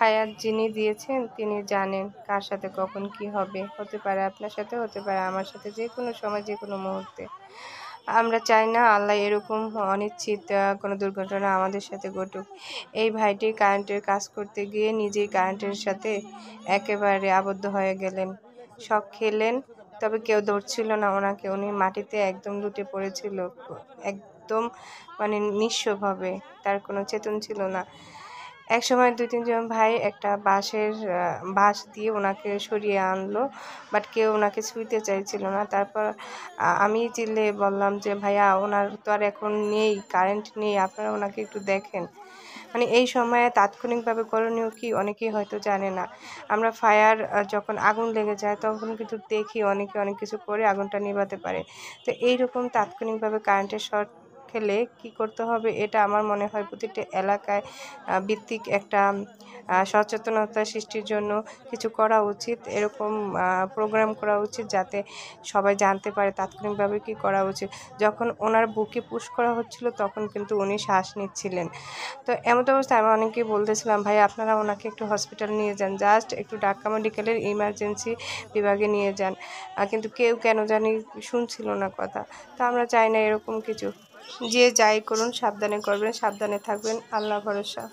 হায়াত যিনি দিয়েছেন তিনি জানেন কার সাথে কখন কি হবে। হতে পারে আপনার সাথে, হতে পারে আমার সাথে, যেকোনো সময় যেকোনো মুহূর্তে। আমরা চাই না আল্লাহ এরকম অনিশ্চিত কোনো দুর্ঘটনা আমাদের সাথে ঘটুক। এই ভাইটি কারেন্টের কাজ করতে গিয়ে নিজেই কারেন্টের সাথে একেবারে আবদ্ধ হয়ে গেলেন। শক খেলেন, তবে কেউ ধরছিল না ওনাকে। উনি মাটিতে একদম লুটে পড়েছিল, একদম মানে নিঃস্বভাবে, তার কোনো চেতন ছিল না। একসময় ২-৩ জন ভাই একটা বাঁশ দিয়ে ওনাকে সরিয়ে আনলো, বাট কেউ ওনাকে ছুঁইতে চাইছিল না। তারপর আমি চিল্লিয়ে বললাম যে, "ভাইয়া, ওনার তো আর এখন নেই, কারেন্ট নেই, আপনারা ওনাকে একটু দেখেন।" মানে এই সময়ে তাৎক্ষণিকভাবে করণীয় কি অনেকেই হয়তো জানে না। আমরা ফায়ার যখন আগুন লেগে যায় তখন কিন্তু দেখি অনেকে অনেক কিছু করে আগুনটা নেভাতে পারে। তো এইরকম তাৎক্ষণিকভাবে কারেন্টের শর্ট খেলে কি করতে হবে, এটা আমার মনে হয় প্রতিটা এলাকায় ভিত্তিক একটা সচেতনতা সৃষ্টির জন্য কিছু করা উচিত। এরকম প্রোগ্রাম করা উচিত যাতে সবাই জানতে পারে তাৎক্ষণিকভাবে কি করা উচিত। যখন ওনার বুকে পুশ করা হচ্ছিল তখন কিন্তু উনি শ্বাস নিচ্ছিলেন। তো এমত অবস্থায় আমি অনেককেই বলতেছিলাম, "ভাই, আপনারা ওনাকে একটু হসপিটাল নিয়ে যান। জাস্ট একটু ঢাকা মেডিকেলের ইমার্জেন্সি বিভাগে নিয়ে যান।" কিন্তু কেউ কেন জানি শুনছিল না কথা। তো আমরা চাই না এরকম কিছু। যে যাই করুন সাবধানে করবেন, সাবধানে থাকবেন। আল্লাহ ভরসা।